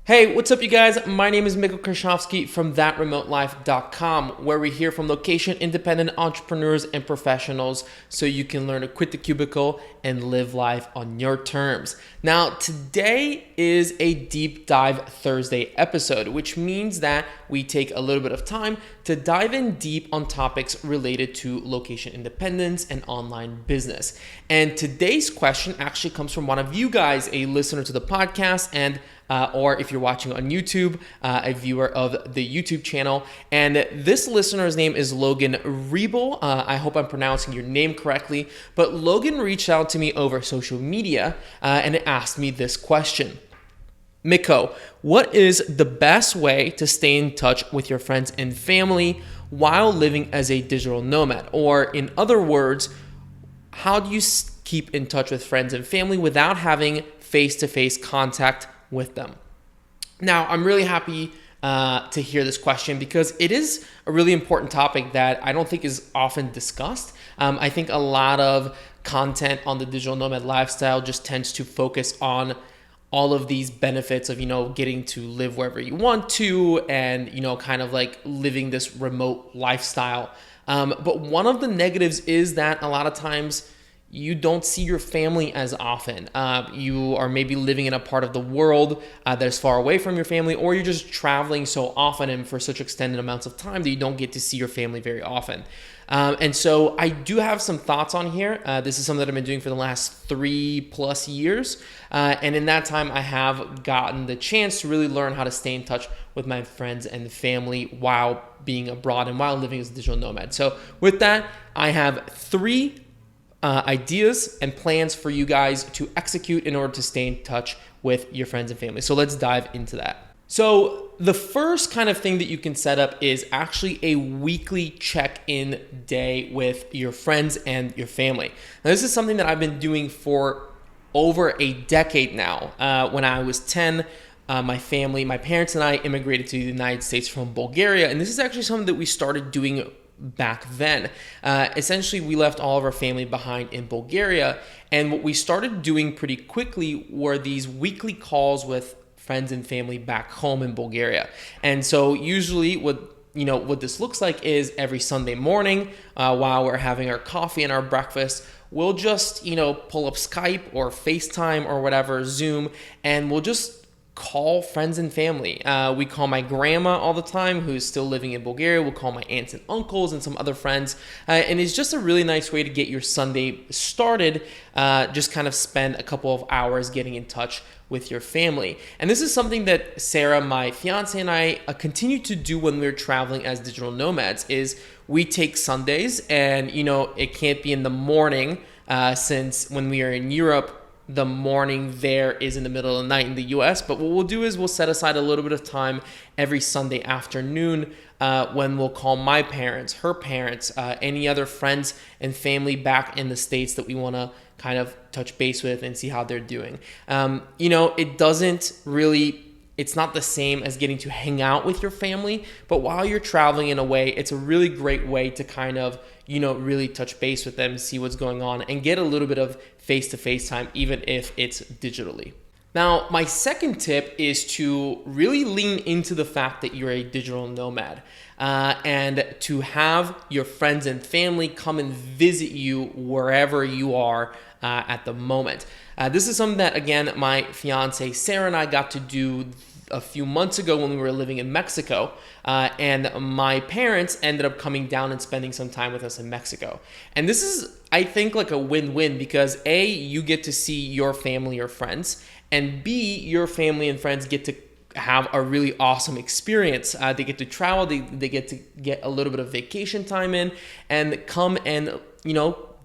Hey, what's up, you guys? My name is Mikkel Krashovsky from ThatRemoteLife.com, where we hear from location-independent entrepreneurs and professionals so you can learn to quit the cubicle and live life on your terms. Now, today is a deep dive Thursday episode, which means that we take a little bit of time to dive in deep on topics related to location independence and online business. And today's question actually comes from one of you guys, a listener to the podcast, and or if you're watching on YouTube, a viewer of the YouTube channel. And this listener's name is Logan Rebel. I hope I'm pronouncing your name correctly. But Logan reached out to me over social media and asked me this question. Mikko, what is the best way to stay in touch with your friends and family while living as a digital nomad? Or in other words, how do you keep in touch with friends and family without having face-to-face contact with them? Now, I'm really happy to hear this question because it is a really important topic that I don't think is often discussed. I think a lot of content on the digital nomad lifestyle just tends to focus on all of these benefits of, getting to live wherever you want to and, kind of like living this remote lifestyle. But one of the negatives is that a lot of times you don't see your family as often. You are maybe living in a part of the world that is far away from your family, or you're just traveling so often and for such extended amounts of time that you don't get to see your family very often. And so I do have some thoughts on here. This is something that I've been doing for the last 3+ years. And in that time, I have gotten the chance to really learn how to stay in touch with my friends and family while being abroad and while living as a digital nomad. So with that, I have 3 ideas and plans for you guys to execute in order to stay in touch with your friends and family. So let's dive into that. So the first kind of thing that you can set up is actually a weekly check-in day with your friends and your family. Now, this is something that I've been doing for over a decade now. When I was 10, my parents and I immigrated to the United States from Bulgaria, and this is actually something that we started doing back then. Essentially, we left all of our family behind in Bulgaria, and what we started doing pretty quickly were these weekly calls with friends and family back home in Bulgaria. And so usually what this looks like is every Sunday morning, while we're having our coffee and our breakfast, we'll just pull up Skype or FaceTime or whatever, Zoom, and we'll just call friends and family. We call my grandma all the time, who's still living in Bulgaria. We'll call my aunts and uncles and some other friends. And it's just a really nice way to get your Sunday started. Just kind of spend a couple of hours getting in touch with your family. And this is something that Sarah, my fiance, and I continue to do when we're traveling as digital nomads, is we take Sundays, and it can't be in the morning, since when we are in Europe, the morning there is in the middle of the night in the US. But what we'll do is we'll set aside a little bit of time every Sunday afternoon when we'll call my parents, her parents, any other friends and family back in the States that we want to kind of touch base with and see how they're doing. It's not the same as getting to hang out with your family, but while you're traveling in a way, it's a really great way to kind of, really touch base with them, see what's going on, and get a little bit of face-to-face time, even if it's digitally. Now, my second tip is to really lean into the fact that you're a digital nomad, and to have your friends and family come and visit you wherever you are at the moment. This is something that, again, my fiance Sarah and I got to do a few months ago when we were living in Mexico, and my parents ended up coming down and spending some time with us in Mexico. And this is, I think, like a win-win because A, you get to see your family or friends, and B, your family and friends get to have a really awesome experience. They get to travel, they get to get a little bit of vacation time in, and come and,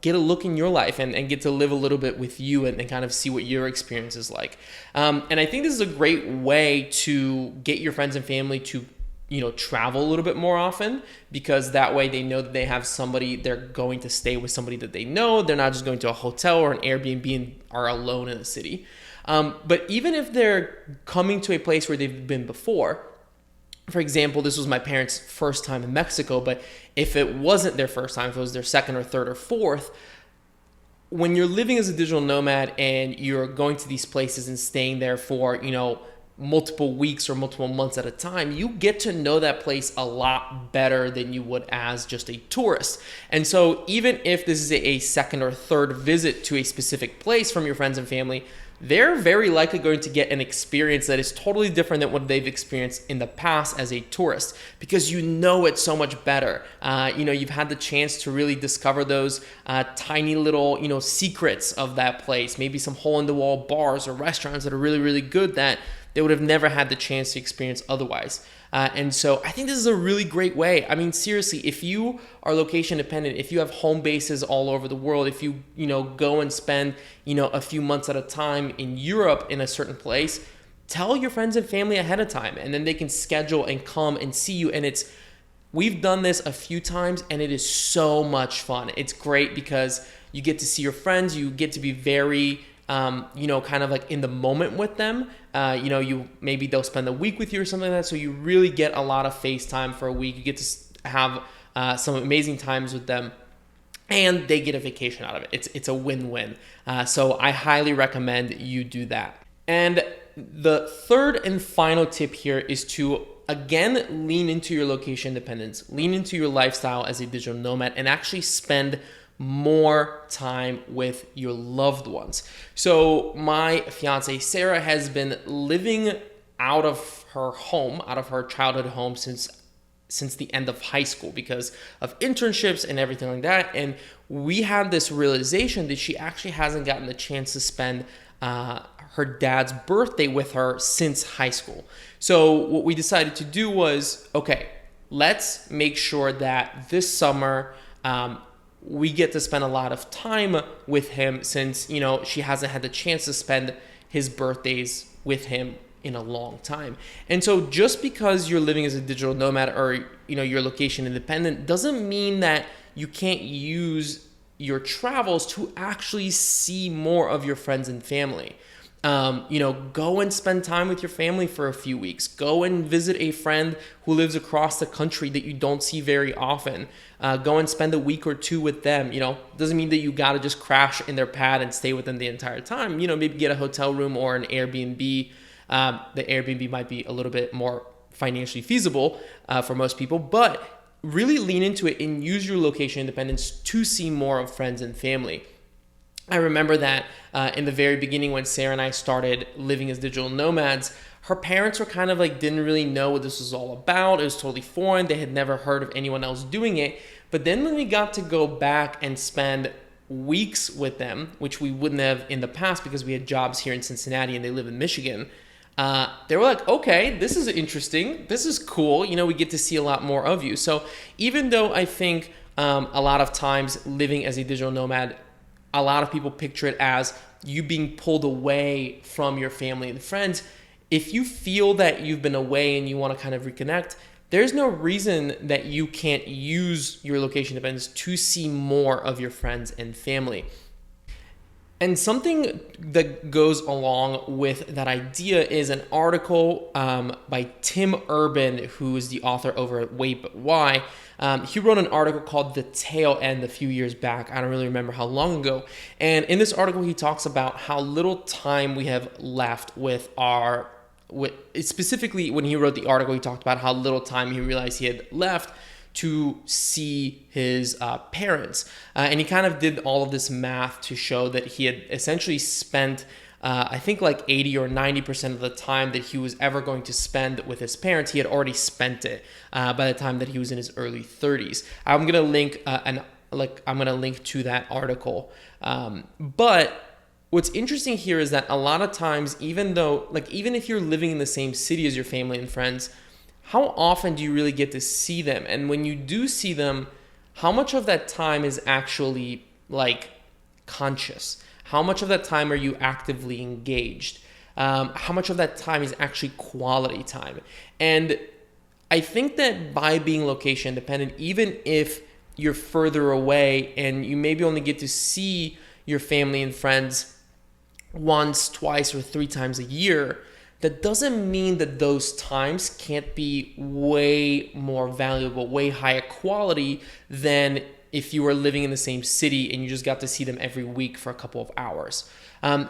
get a look in your life and get to live a little bit with you and kind of see what your experience is like. And I think this is a great way to get your friends and family to, travel a little bit more often, because that way they know that they have somebody, they're going to stay with somebody that they know. They're not just going to a hotel or an Airbnb and are alone in the city. But even if they're coming to a place where they've been before, for example, this was my parents' first time in Mexico, but if it wasn't their first time, if it was their second or third or fourth, when you're living as a digital nomad and you're going to these places and staying there for, multiple weeks or multiple months at a time, you get to know that place a lot better than you would as just a tourist. And so even if this is a second or third visit to a specific place from your friends and family, they're very likely going to get an experience that is totally different than what they've experienced in the past as a tourist, because you know it so much better. You've had the chance to really discover those tiny little, secrets of that place, maybe some hole-in-the-wall bars or restaurants that are really, really good that they would have never had the chance to experience otherwise. And so I think this is a really great way. I mean, seriously, if you are location dependent, if you have home bases all over the world, if you, go and spend, a few months at a time in Europe in a certain place, tell your friends and family ahead of time, and then they can schedule and come and see you. And we've done this a few times, and it is so much fun. It's great because you get to see your friends, you get to be very kind of like in the moment with them. Maybe they'll spend a week with you or something like that. So you really get a lot of FaceTime for a week. You get to have some amazing times with them, and they get a vacation out of it. It's a win-win. So I highly recommend you do that. And the third and final tip here is to, again, lean into your location dependence, lean into your lifestyle as a digital nomad, and actually spend more time with your loved ones. So my fiance Sarah has been living out of her home, out of her childhood home since the end of high school because of internships and everything like that. And we had this realization that she actually hasn't gotten the chance to spend her dad's birthday with her since high school. So what we decided to do was, okay, let's make sure that this summer we get to spend a lot of time with him since, she hasn't had the chance to spend his birthdays with him in a long time. And so just because you're living as a digital nomad or, you're location independent doesn't mean that you can't use your travels to actually see more of your friends and family. Go and spend time with your family for a few weeks. Go and visit a friend who lives across the country that you don't see very often. Go and spend a week or two with them. Doesn't mean that you got to just crash in their pad and stay with them the entire time. Maybe get a hotel room or an Airbnb. The Airbnb might be a little bit more financially feasible for most people, but really lean into it and use your location independence to see more of friends and family. I remember that in the very beginning when Sarah and I started living as digital nomads, her parents were kind of like didn't really know what this was all about. It was totally foreign. They had never heard of anyone else doing it. But then when we got to go back and spend weeks with them, which we wouldn't have in the past because we had jobs here in Cincinnati and they live in Michigan, they were like, okay, this is interesting. This is cool. We get to see a lot more of you. So even though I think a lot of times living as a digital nomad, a lot of people picture it as you being pulled away from your family and friends. If you feel that you've been away and you want to kind of reconnect, there's no reason that you can't use your location dependence to see more of your friends and family. And something that goes along with that idea is an article by Tim Urban, who is the author over at Wait But Why. He wrote an article called The Tail End a few years back. I don't really remember how long ago. And in this article, he talks about how little time we have left specifically when he wrote the article, he talked about how little time he realized he had left to see his parents. And he kind of did all of this math to show that he had essentially spent, I think like 80 or 90% of the time that he was ever going to spend with his parents, he had already spent it by the time that he was in his early 30s. I'm gonna link to that article. But what's interesting here is that a lot of times, even if you're living in the same city as your family and friends, how often do you really get to see them? And when you do see them, how much of that time is actually conscious? How much of that time are you actively engaged? How much of that time is actually quality time? And I think that by being location dependent, even if you're further away and you maybe only get to see your family and friends once, twice, or 3 times a year, that doesn't mean that those times can't be way more valuable, way higher quality than if you were living in the same city and you just got to see them every week for a couple of hours.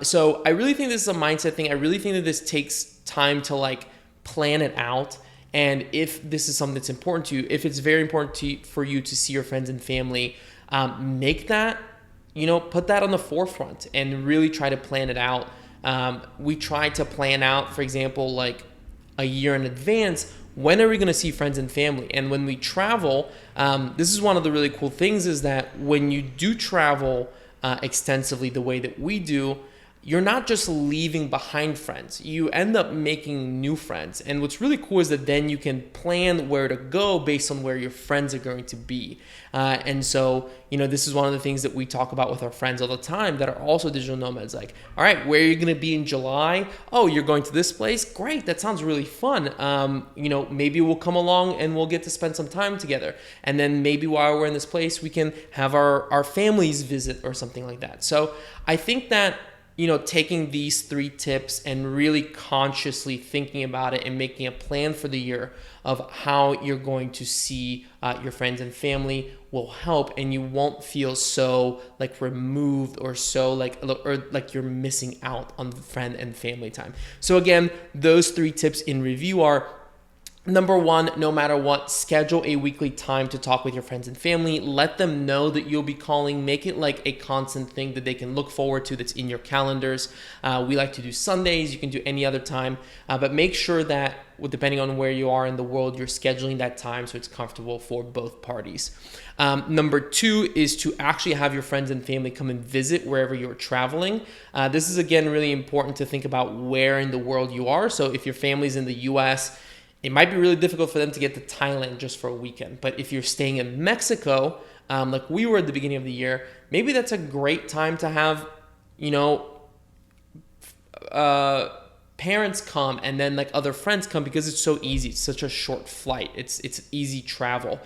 So I really think this is a mindset thing. I really think that this takes time to like plan it out. And if this is something that's important to you, if it's very important for you to see your friends and family, make that, put that on the forefront and really try to plan it out. We try to plan out, for example, like a year in advance, when are we going to see friends and family? And when we travel, this is one of the really cool things is that when you do travel extensively the way that we do, you're not just leaving behind friends. You end up making new friends. And what's really cool is that then you can plan where to go based on where your friends are going to be. And so, this is one of the things that we talk about with our friends all the time that are also digital nomads. Like, all right, where are you going to be in July? Oh, you're going to this place? Great. That sounds really fun. Maybe we'll come along and we'll get to spend some time together. And then maybe while we're in this place, we can have our families visit or something like that. So I think that taking these 3 tips and really consciously thinking about it and making a plan for the year of how you're going to see your friends and family will help, and you won't feel so like removed or so like you're missing out on friend and family time. So again, those 3 tips in review are: number 1, no matter what, schedule a weekly time to talk with your friends and family. Let them know that you'll be calling. Make it like a constant thing that they can look forward to that's in your calendars. We like to do Sundays. You can do any other time. But make sure that, depending on where you are in the world, you're scheduling that time so it's comfortable for both parties. Number 2 is to actually have your friends and family come and visit wherever you're traveling. This is, again, really important to think about where in the world you are. So if your family's in the US, it might be really difficult for them to get to Thailand just for a weekend. But if you're staying in Mexico, like we were at the beginning of the year, maybe that's a great time to have, parents come and then like other friends come, because it's so easy. It's such a short flight. It's easy travel.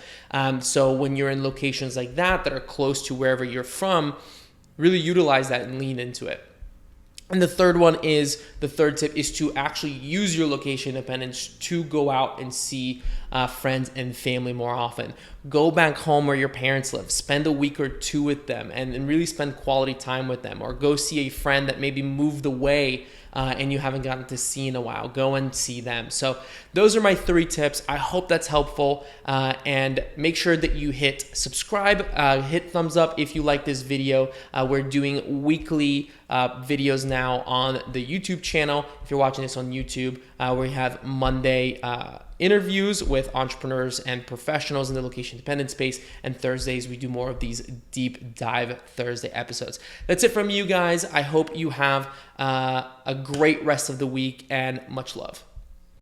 So when you're in locations like that are close to wherever you're from, really utilize that and lean into it. And the third tip is to actually use your location independence to go out and see friends and family more often. Go back home where your parents live. Spend a week or 2 with them and really spend quality time with them. Or go see a friend that maybe moved away and you haven't gotten to see in a while. Go and see them. So those are my 3 tips. I hope that's helpful. And make sure that you hit subscribe, hit thumbs up if you like this video. We're doing weekly videos now on the YouTube channel. If you're watching this on YouTube, we have Monday interviews with entrepreneurs and professionals in the location dependent space, and Thursdays we do more of these deep dive Thursday episodes. That's it from you guys. I hope you have a great rest of the week, and much love.